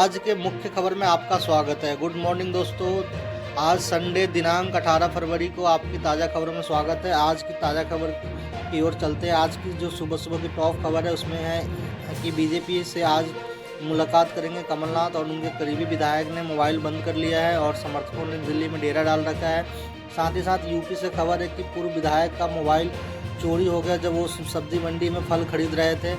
आज के मुख्य खबर में आपका स्वागत है। गुड मॉर्निंग दोस्तों, आज संडे दिनांक 18 फरवरी को आपकी ताज़ा खबरों में स्वागत है। आज की ताज़ा खबर की ओर चलते हैं। आज की जो सुबह सुबह की टॉप खबर है उसमें है कि बीजेपी से आज मुलाकात करेंगे कमलनाथ और उनके करीबी विधायक ने मोबाइल बंद कर लिया है और समर्थकों ने दिल्ली में डेरा डाल रखा है। साथ ही साथ यूपी से खबर है कि पूर्व विधायक का मोबाइल चोरी हो गया जब वो सब्जी मंडी में फल खरीद रहे थे।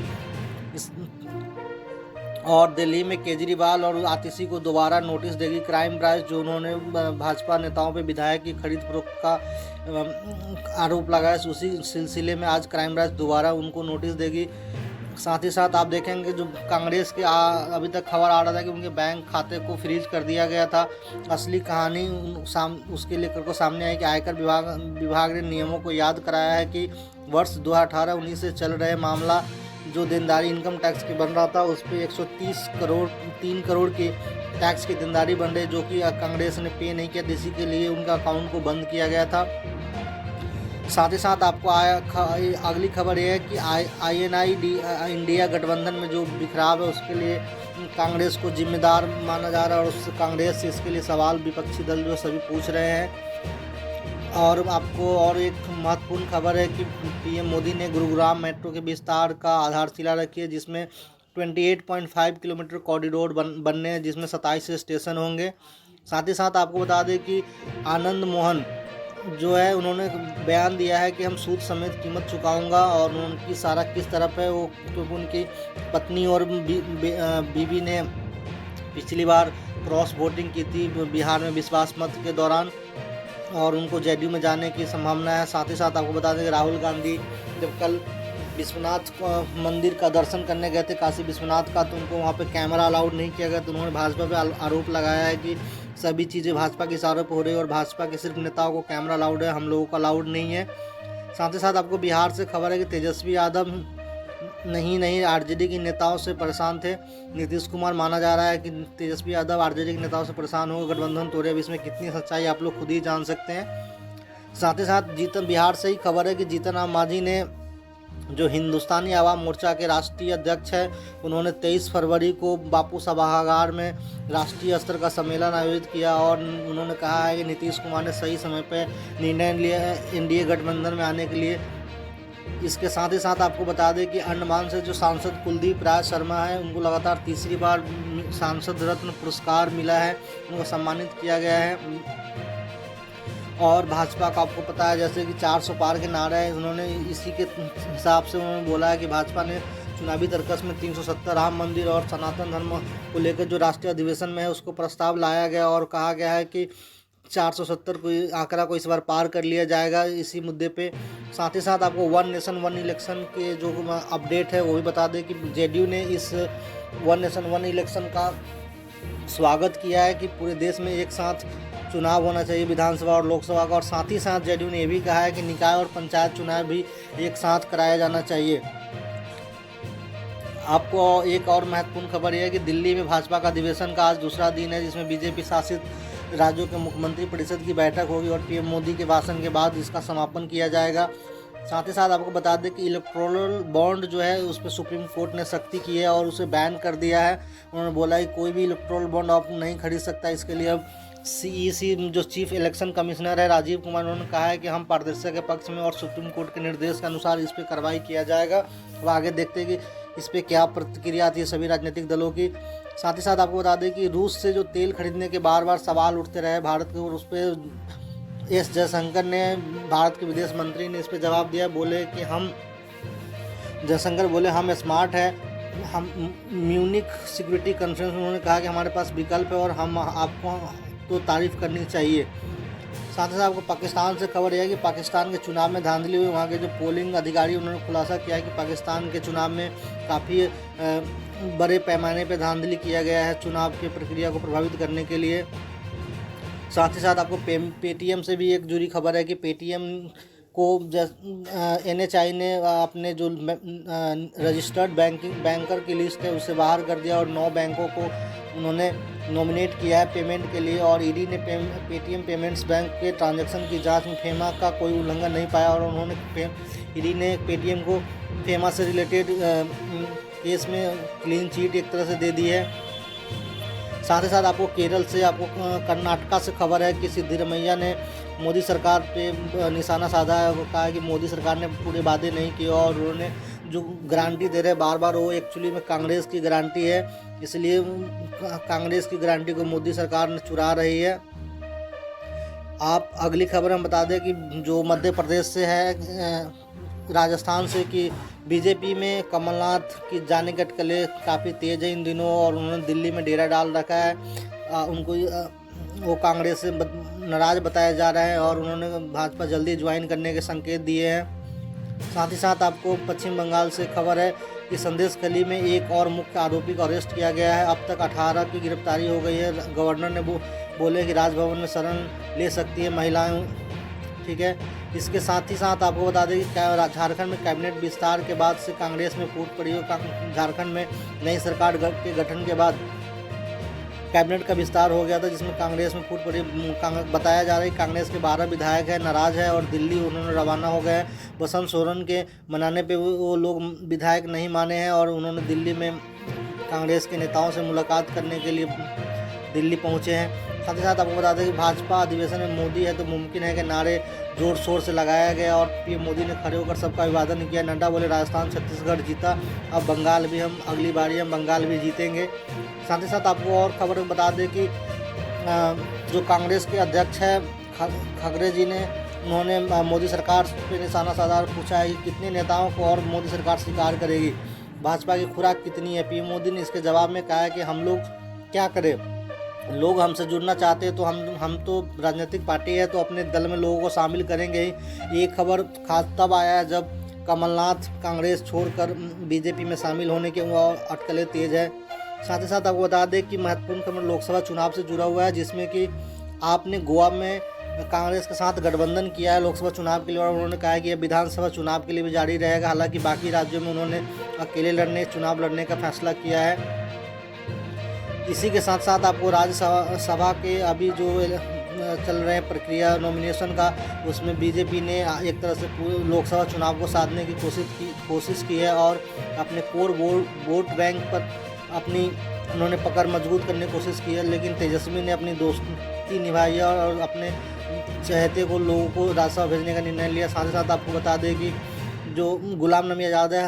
और दिल्ली में केजरीवाल और आतिशी को दोबारा नोटिस देगी क्राइम ब्रांच, जो उन्होंने भाजपा नेताओं पे विधायक की खरीद फरोख्त का आरोप लगाया। उसी सिलसिले में आज क्राइम ब्रांच दोबारा उनको नोटिस देगी। साथ ही साथ आप देखेंगे जो कांग्रेस के अभी तक खबर आ रहा था कि उनके बैंक खाते को फ्रीज कर दिया गया था। असली कहानी उसके लेकर को सामने आई कि आयकर विभाग ने नियमों को याद कराया है कि वर्ष 2018-19 से चल रहे मामला जो देनदारी इनकम टैक्स की बन रहा था उस पर 3 करोड़ की टैक्स की देनदारी बन रही, जो कि कांग्रेस ने पे नहीं किया, इसी के लिए उनका अकाउंट को बंद किया गया था। साथ ही साथ आपको अगली खबर यह है कि INI इंडिया गठबंधन में जो बिखराव है उसके लिए कांग्रेस को जिम्मेदार माना जा रहा है और उस कांग्रेस से इसके लिए सवाल विपक्षी दल जो सभी पूछ रहे हैं। और आपको और एक महत्वपूर्ण खबर है कि PM मोदी ने गुरुग्राम मेट्रो के विस्तार का आधारशिला रखी है, जिसमें 28.5 किलोमीटर कॉरिडोर बनने हैं, जिसमें 27 स्टेशन होंगे। साथ ही साथ आपको बता दें कि आनंद मोहन जो है उन्होंने बयान दिया है कि हम सूद समेत कीमत चुकाऊंगा, और उनकी सारा किस तरफ है वो, क्योंकि उनकी पत्नी और बीवी ने पिछली बार क्रॉस वोटिंग की थी बिहार में विश्वास मत के दौरान, और उनको JDU में जाने की संभावना है। साथ ही साथ आपको बता दें कि राहुल गांधी जब कल विश्वनाथ मंदिर का दर्शन करने गए थे काशी विश्वनाथ का, तो उनको वहाँ पे कैमरा अलाउड नहीं किया गया। तो उन्होंने भाजपा पे आरोप लगाया है कि सभी चीज़ें भाजपा के इशारों पर हो रही है और भाजपा के सिर्फ नेताओं को कैमरा अलाउड है, हम लोगों को अलाउड नहीं है। साथ ही साथ आपको बिहार से खबर है कि तेजस्वी यादव नहीं RJD के नेताओं से परेशान थे। नीतीश कुमार माना जा रहा है कि तेजस्वी यादव RJD के नेताओं से परेशान हो गठबंधन तोड़े। अब इसमें कितनी सच्चाई आप लोग खुद ही जान सकते हैं। साथ ही साथ बिहार से ही खबर है कि जीतन राम मांझी ने जो हिंदुस्तानी आवाम मोर्चा के राष्ट्रीय अध्यक्ष है, उन्होंने 23 फरवरी को बापू सभागार में राष्ट्रीय स्तर का सम्मेलन आयोजित किया और उन्होंने कहा है कि नीतीश कुमार ने सही समय पर निर्णय लिया है NDA गठबंधन में आने के लिए। इसके साथ ही साथ आपको बता दें कि अंडमान से जो सांसद कुलदीप राज शर्मा है, उनको लगातार तीसरी बार सांसद रत्न पुरस्कार मिला है, उनको सम्मानित किया गया है। और भाजपा का आपको पता है जैसे कि 400 पार के नारा है, उन्होंने इसी के हिसाब से उन्होंने बोला है कि भाजपा ने चुनावी तर्कस में 370 राम मंदिर और सनातन धर्म को लेकर जो राष्ट्रीय अधिवेशन में है उसको प्रस्ताव लाया गया और कहा गया है कि 470 को आंकड़ा को इस बार पार कर लिया जाएगा इसी मुद्दे पे। साथ ही साथ आपको 1 नेशन 1 इलेक्शन के जो अपडेट है वो भी बता दें कि JDU ने इस 1 नेशन 1 इलेक्शन का स्वागत किया है कि पूरे देश में एक साथ चुनाव होना चाहिए विधानसभा और लोकसभा का, और साथ ही साथ JDU ने यह भी कहा है कि निकाय और पंचायत चुनाव भी एक साथ कराया जाना चाहिए। आपको एक और महत्वपूर्ण खबर यह है कि दिल्ली में भाजपा का अधिवेशन का आज दूसरा दिन है, जिसमें BJP शासित राज्यों के मुख्यमंत्री परिषद की बैठक होगी और PM मोदी के भाषण के बाद इसका समापन किया जाएगा। साथ ही साथ आपको बता दें कि इलेक्टोरल बॉन्ड जो है उस पर सुप्रीम कोर्ट ने सख्ती की है और उसे बैन कर दिया है। उन्होंने बोला है कि कोई भी इलेक्टोरल बॉन्ड आप नहीं खरीद सकता। इसके लिए अब CEC जो चीफ इलेक्शन कमिश्नर है राजीव कुमार, उन्होंने कहा है कि हम पारदर्शिता के पक्ष में और सुप्रीम कोर्ट के निर्देश के अनुसार इस पर कार्रवाई किया जाएगा। अब आगे देखते हैं कि इस पर क्या प्रतिक्रिया आती है सभी राजनीतिक दलों की। साथ ही साथ आपको बता दें कि रूस से जो तेल खरीदने के बार सवाल उठते रहे भारत के, और उस पर S जयशंकर ने, भारत के विदेश मंत्री ने इस पर जवाब दिया। जयशंकर बोले हम स्मार्ट है, हम म्यूनिक सिक्योरिटी कॉन्फ्रेंस में उन्होंने कहा कि हमारे पास विकल्प है और हम आपको तो तारीफ़ करनी चाहिए। साथ ही साथ आपको पाकिस्तान से खबर है कि पाकिस्तान के चुनाव में धांधली हुई। वहाँ के जो पोलिंग अधिकारी उन्होंने खुलासा किया है कि पाकिस्तान के चुनाव में काफ़ी बड़े पैमाने पर धांधली किया गया है चुनाव की प्रक्रिया को प्रभावित करने के लिए। साथ ही साथ आपको पेटीएम से भी एक जुड़ी खबर है कि पेटीएम को NHI ने अपने जो रजिस्टर्ड बैंकर की लिस्ट है उससे बाहर कर दिया और 9 बैंकों को उन्होंने नॉमिनेट किया है पेमेंट के लिए। और ED ने पेटीएम पेमेंट्स बैंक के ट्रांजैक्शन की जांच में फेमा का कोई उल्लंघन नहीं पाया और उन्होंने ED ने पेटीएम को फेमा से रिलेटेड केस में क्लीन चिट एक तरह से दे दी है। साथ ही साथ आपको केरल से, आपको कर्नाटका से खबर है कि सिद्धिरमैया ने मोदी सरकार पे निशाना साधा है। वो कहा है कि मोदी सरकार ने पूरे वादे नहीं किए और उन्होंने जो गारंटी दे रहे बार बार वो एक्चुअली में कांग्रेस की गारंटी है, इसलिए कांग्रेस की गारंटी को मोदी सरकार ने चुरा रही है। आप अगली खबर हम बता दें कि जो मध्य प्रदेश से है, राजस्थान से, कि बीजेपी में कमलनाथ की जाने की अटकलें काफ़ी तेज़ है इन दिनों और उन्होंने दिल्ली में डेरा डाल रखा है। उनको वो कांग्रेस से नाराज़ बताया जा रहा है और उन्होंने भाजपा जल्दी ज्वाइन करने के संकेत दिए हैं। साथ ही साथ आपको पश्चिम बंगाल से खबर है कि संदेशखाली में एक और मुख्य आरोपी को अरेस्ट किया गया है। अब तक 18 की गिरफ्तारी हो गई है। गवर्नर ने बोले कि राजभवन में शरण ले सकती है महिलाएं, ठीक है। इसके साथ ही साथ आपको बता दें कि झारखंड में कैबिनेट विस्तार के बाद से कांग्रेस में फूट पड़ी हो। झारखंड में नई सरकार के गठन के बाद कैबिनेट का विस्तार हो गया था, जिसमें कांग्रेस में फूट पड़ी। बताया जा रहा है कि कांग्रेस के 12 विधायक हैं नाराज़ है और दिल्ली उन्होंने रवाना हो गए हैं। बसंत सोरेन के मनाने पे वो लोग विधायक नहीं माने हैं और उन्होंने दिल्ली में कांग्रेस के नेताओं से मुलाकात करने के लिए दिल्ली पहुंचे हैं। साथ ही साथ आपको बता दें कि भाजपा अधिवेशन में मोदी है तो मुमकिन है कि नारे जोर शोर से लगाया गया और पीएम मोदी ने खड़े होकर सबका अभिवादन किया। नड्डा बोले राजस्थान छत्तीसगढ़ जीता, अब बंगाल भी हम अगली बारी हम बंगाल भी जीतेंगे। साथ ही साथ आपको और खबर बता दें कि जो कांग्रेस के अध्यक्ष है खड़गे जी ने, उन्होंने मोदी सरकार पे निशाना साधा, पूछा है कि कितने नेताओं को और मोदी सरकार स्वीकार करेगी, भाजपा की खुराक कितनी है। पीएम मोदी ने इसके जवाब में कहा है कि हम लोग क्या करें, लोग हमसे जुड़ना चाहते हैं तो हम तो राजनीतिक पार्टी है तो अपने दल में लोगों को शामिल करेंगे ही। ये खबर खास तब आया है जब कमलनाथ कांग्रेस छोड़कर बीजेपी में शामिल होने के अटकलें तेज है। साथ ही साथ आपको बता दें कि महत्वपूर्ण खबर लोकसभा चुनाव से जुड़ा हुआ है, जिसमें कि आपने गोवा में कांग्रेस के साथ गठबंधन किया है लोकसभा चुनाव के लिए और उन्होंने कहा है कि यह विधानसभा चुनाव के लिए भी जारी रहेगा। हालांकि बाकी राज्यों में उन्होंने अकेले चुनाव लड़ने का फैसला किया है। इसी के साथ साथ आपको राज्यसभा के अभी जो चल रहे हैं प्रक्रिया नॉमिनेशन का, उसमें बीजेपी ने एक तरह से लोकसभा चुनाव को साधने की कोशिश की है और अपने कोर वोट बैंक पर उन्होंने पकड़ मजबूत करने की कोशिश की है। लेकिन तेजस्वी ने अपनी दोस्ती निभाई है और अपने चहेते को लोगों को राज्यसभा भेजने का निर्णय लिया। साथ ही साथ आपको बता दें कि जो गुलाम नबी आज़ाद है,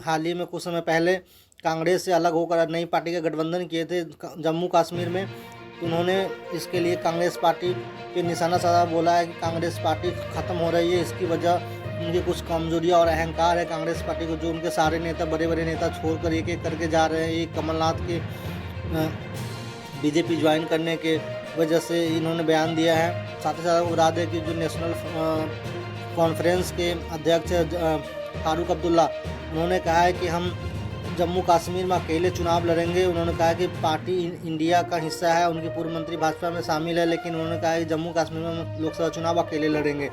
हाल ही में कुछ समय पहले कांग्रेस से अलग होकर नई पार्टी का गठबंधन किए थे जम्मू कश्मीर में, तो उन्होंने इसके लिए कांग्रेस पार्टी पे निशाना साधा, बोला है कि कांग्रेस पार्टी ख़त्म हो रही है, इसकी वजह उनकी कुछ कमजोरियां और अहंकार है कांग्रेस पार्टी को, जो उनके सारे नेता बड़े बड़े नेता छोड़कर एक एक करके जा रहे हैं। ये कमलनाथ के बीजेपी ज्वाइन करने के वजह से इन्होंने बयान दिया है। साथ ही साथ बता दें कि जो नेशनल कॉन्फ्रेंस के अध्यक्ष फारूक अब्दुल्ला, उन्होंने कहा है कि हम जम्मू कश्मीर में अकेले चुनाव लड़ेंगे। उन्होंने कहा कि पार्टी इंडिया का हिस्सा है, उनके पूर्व मंत्री भाजपा में शामिल है, लेकिन उन्होंने कहा कि जम्मू कश्मीर में लोकसभा चुनाव अकेले लड़ेंगे।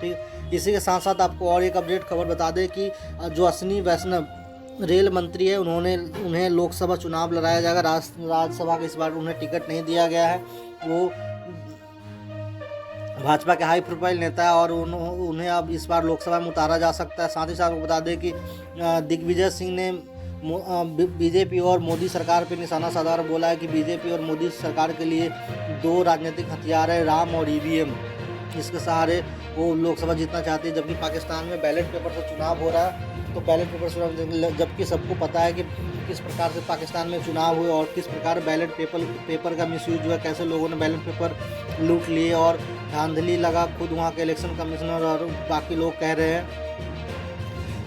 ठीक, इसी के साथ साथ आपको और एक अपडेट खबर बता दें कि जो अश्विनी वैष्णव रेल मंत्री है, उन्हें लोकसभा चुनाव लड़ाया जाएगा। राज्यसभा का इस बार उन्हें टिकट नहीं दिया गया है। वो भाजपा के हाई प्रोफाइल नेता है और उन्हें अब इस बार लोकसभा में उतारा जा सकता है। साथ ही साथ बता दें कि दिग्विजय सिंह ने बीजेपी और मोदी सरकार पर निशाना साधा और बोला है कि बीजेपी और मोदी सरकार के लिए दो राजनीतिक हथियार है, राम और ईवीएम। इसके सहारे वो लोकसभा जीतना चाहती है, जबकि पाकिस्तान में बैलेट पेपर से चुनाव हो रहा है। तो बैलेट पेपर, जबकि सबको पता है कि किस प्रकार से पाकिस्तान में चुनाव हुए और किस प्रकार बैलेट पेपर का मिसयूज हुआ, कैसे लोगों ने बैलेट पेपर लूट लिए और धांधली लगा, खुद वहाँ के इलेक्शन कमिश्नर और बाकी लोग कह रहे हैं।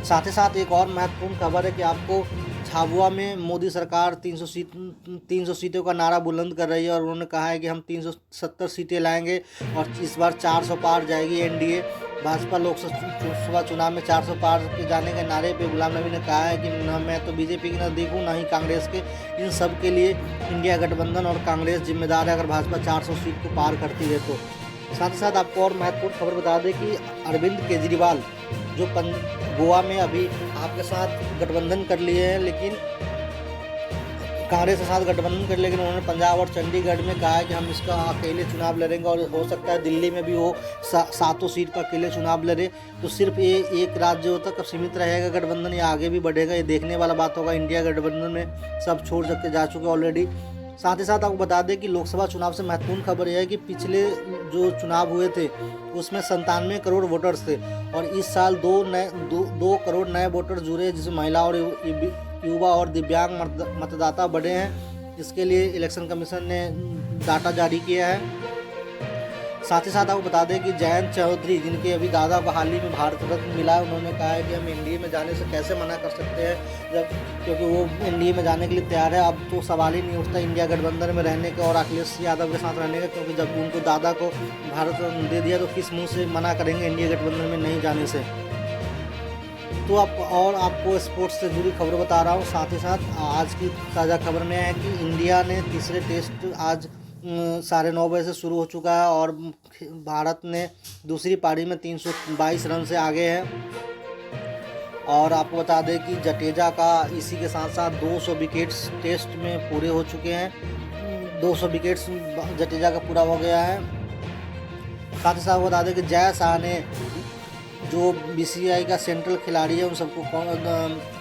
साथ ही साथ एक और महत्वपूर्ण खबर है कि आपको झाबुआ में मोदी सरकार 300 सीटों का नारा बुलंद कर रही है और उन्होंने कहा है कि हम 370 सीटें लाएंगे और इस बार 400 पार जाएगी एनडीए। भाजपा लोकसभा चुनाव में 400 पार के जाने के नारे पे गुलाम नबी ने कहा है कि न मैं तो बीजेपी की नज़दीक हूँ, ना ही कांग्रेस के, इन सब के लिए इंडिया गठबंधन और कांग्रेस जिम्मेदार है अगर भाजपा 400 सीट को पार करती है तो। साथ ही साथ आपको और महत्वपूर्ण खबर बता दें कि अरविंद केजरीवाल जो गोवा में अभी आपके साथ गठबंधन कर लिए हैं, लेकिन कांग्रेस के साथ गठबंधन कर, लेकिन उन्होंने पंजाब और चंडीगढ़ में कहा है कि हम इसका अकेले चुनाव लड़ेंगे और हो सकता है दिल्ली में भी वो 7 सीट पर अकेले चुनाव लड़े। तो सिर्फ ये एक राज्यों तक सीमित रहेगा गठबंधन या आगे भी बढ़ेगा, ये देखने वाला बात होगा। इंडिया गठबंधन में सब छोड़ के जा चुके ऑलरेडी। साथ ही साथ आपको बता दें कि लोकसभा चुनाव से महत्वपूर्ण खबर यह है कि पिछले जो चुनाव हुए थे उसमें 97 करोड़ वोटर्स थे और इस साल 2 करोड़ नए वोटर जुड़े, जिसमें महिला और युवा और दिव्यांग मतदाता बढ़े हैं। इसके लिए इलेक्शन कमीशन ने डाटा जारी किया है। साथ ही साथ आपको बता दें कि जयंत चौधरी, जिनके अभी दादा को हाल ही में भारत रत्न मिला है, उन्होंने कहा है कि हम एनडीए में जाने से कैसे मना कर सकते हैं जब, क्योंकि वो एनडीए में जाने के लिए तैयार है। अब तो सवाल ही नहीं उठता इंडिया गठबंधन में रहने का और अखिलेश यादव के साथ रहने का, क्योंकि जब उनको दादा को भारत रत्न दे दिया तो किस मुँह से मना करेंगे इंडिया गठबंधन में नहीं जाने से। तो आपको स्पोर्ट्स से जुड़ी खबर बता रहा हूँ। साथ ही साथ आज की ताज़ा खबर में है कि इंडिया ने तीसरे टेस्ट आज 9:30 बजे से शुरू हो चुका है और भारत ने दूसरी पारी में 322 रन से आगे है। और आपको बता दें कि जडेजा का इसी के साथ साथ 200 विकेट्स टेस्ट में पूरे हो चुके हैं। 200 विकेट्स जडेजा का पूरा हो गया है। साथ ही साथ बता दें कि जय शाह ने, जो बीसीसीआई का सेंट्रल खिलाड़ी है, उन सबको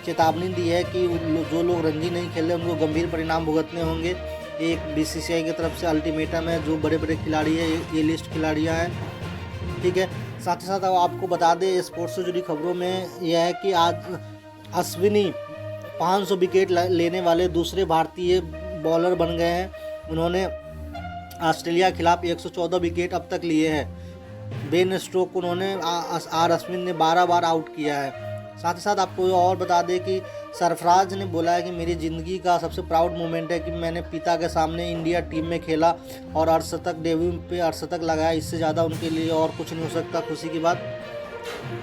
चेतावनी दी है कि जो लोग रणजी नहीं खेल रहे उनको गंभीर परिणाम भुगतने होंगे। एक बीसीसीआई की तरफ से अल्टीमेटम है, जो बड़े बड़े खिलाड़ी हैं, ये लिस्ट खिलाड़ियाँ हैं, ठीक है। साथ ही साथ आपको बता दें स्पोर्ट्स से जुड़ी खबरों में यह है कि आज अश्विनी 500 विकेट लेने वाले दूसरे भारतीय बॉलर बन गए हैं। उन्होंने ऑस्ट्रेलिया के खिलाफ 114 विकेट अब तक लिए हैं। बेन स्टोक उन्होंने अश्विन ने 12 बार आउट किया है। साथ ही साथ आपको और बता दें कि सरफराज ने बोला है कि मेरी ज़िंदगी का सबसे प्राउड मोमेंट है कि मैंने पिता के सामने इंडिया टीम में खेला और अर्धशतक डेब्यू पे अर्धशतक लगाया। इससे ज़्यादा उनके लिए और कुछ नहीं हो सकता खुशी की बात।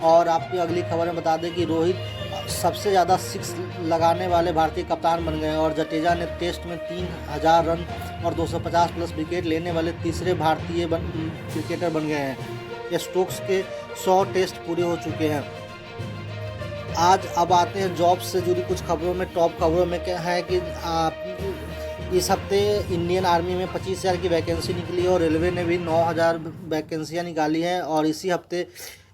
और आपकी अगली खबर में बता दें कि रोहित सबसे ज़्यादा 6 लगाने वाले भारतीय कप्तान बन गए और जडेजा ने टेस्ट में 3000 रन और 250 प्लस विकेट लेने वाले तीसरे भारतीय क्रिकेटर बन गए हैं। स्टोक्स के 100 टेस्ट पूरे हो चुके हैं। आज अब आते हैं जॉब से जुड़ी कुछ खबरों में। टॉप खबरों में क्या है कि इस हफ्ते इंडियन आर्मी में 25,000 की वैकेंसी निकली है और रेलवे ने भी 9,000 वैकेंसियाँ निकाली हैं और इसी हफ्ते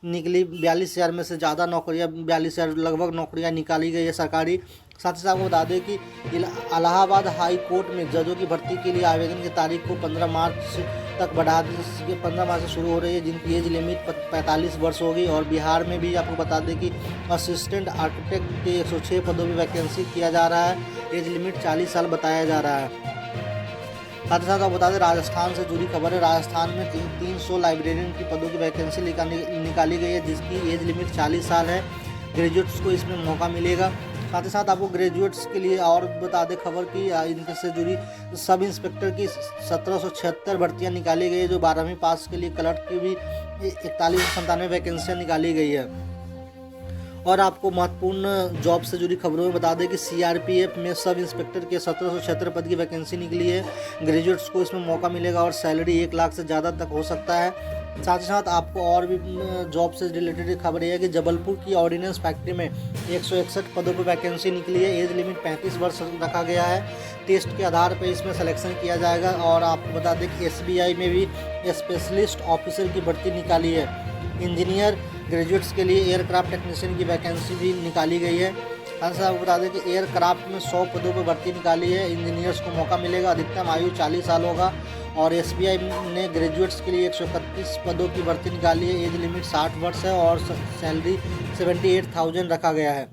निकली 42,000 में से ज़्यादा नौकरियाँ, 42,000 लगभग नौकरियाँ निकाली गई है सरकारी। साथ ही साथ आपको बता दें कि इलाहाबाद हाई कोर्ट में जजों की भर्ती के लिए आवेदन की तारीख को 15 मार्च तक बढ़ा दी। 15 मार्च से शुरू हो रही है, जिनकी एज लिमिट 45 वर्ष होगी। और बिहार में भी आपको बता दें कि असिस्टेंट आर्किटेक्ट के 106 पदों पर वैकेंसी किया जा रहा है। एज लिमिट 40 साल बताया जा रहा है। साथ ही साथ आप बता दें राजस्थान से जुड़ी खबर है। राजस्थान में 300 लाइब्रेरियन की पदों की वैकेंसी निकाली गई है, जिसकी एज लिमिट 40 साल है। ग्रेजुएट्स को इसमें मौका मिलेगा। साथ ही साथ आपको ग्रेजुएट्स के लिए और बता दें खबर की इनसे से जुड़ी सब इंस्पेक्टर की 1776 भर्तियाँ निकाली गई है, जो 12वीं पास के लिए। क्लर्क की भी 4197 वैकेंसियाँ निकाली गई है। और आपको महत्वपूर्ण जॉब से जुड़ी खबरों में बता दें कि सीआरपीएफ में सब इंस्पेक्टर के 1776 पद की वैकेंसी निकली है। ग्रेजुएट्स को इसमें मौका मिलेगा और सैलरी 1 लाख से ज़्यादा तक हो सकता है। साथ ही साथ आपको और भी जॉब से रिलेटेड खबर है कि जबलपुर की ऑर्डिनेंस फैक्ट्री में 161 पदों पर वैकेंसी निकली है। एज लिमिट 35 वर्ष रखा गया है। टेस्ट के आधार पर इसमें सिलेक्शन किया जाएगा। और आपको बता दें कि एसबीआई में भी स्पेशलिस्ट ऑफिसर की भर्ती निकाली है। इंजीनियर ग्रेजुएट्स के लिए एयरक्राफ्ट टेक्नीशियन की वैकेंसी भी निकाली गई है। साथ ही आपको बता दें कि एयरक्राफ्ट में 100 पदों पर भर्ती निकाली है। इंजीनियर्स को मौका मिलेगा। अधिकतम आयु 40 साल होगा। और एसबीआई ने ग्रेजुएट्स के लिए 131 पदों की भर्ती निकाली है। एज लिमिट 60 वर्ष है और सैलरी 78,000 रखा गया है।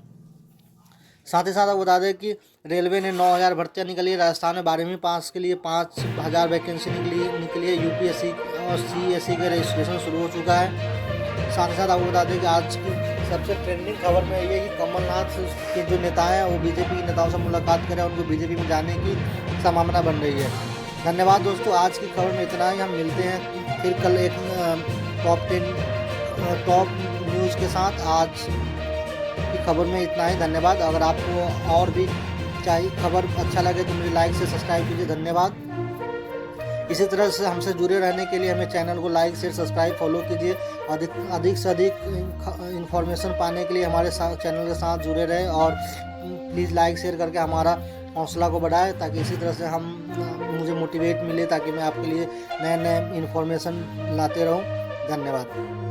साथ ही साथ आपको बता दें कि रेलवे ने 9,000 भर्तियाँ निकाली है। राजस्थान में 12वीं पास के लिए 5,000 वैकेंसी निकली है। यूपीएससी और सीएससी का रजिस्ट्रेशन शुरू हो चुका है। साथ ही साथ आपको बता दें कि आज की सबसे ट्रेंडिंग खबर में ये है कि कमलनाथ के जो नेता हैं वो बीजेपी के नेताओं से मुलाकात करें, उनको बीजेपी में जाने की संभावना बन रही है। धन्यवाद दोस्तों, आज की खबर में इतना ही। हम मिलते हैं फिर कल एक टॉप न्यूज़ के साथ। आज की खबर में इतना ही। धन्यवाद। अगर आपको और भी चाहिए खबर अच्छा लगे तो मुझे लाइक से सब्सक्राइब कीजिए। धन्यवाद। इसी तरह से हमसे जुड़े रहने के लिए हमें चैनल को लाइक शेयर सब्सक्राइब फॉलो कीजिए। अधिक से अधिक इन्फॉर्मेशन पाने के लिए हमारे चैनल के साथ जुड़े रहें और प्लीज़ लाइक शेयर करके हमारा हौसला को बढ़ाएं, ताकि इसी तरह से मुझे मोटिवेट मिले, ताकि मैं आपके लिए नए इन्फॉर्मेशन लाते रहूं। धन्यवाद।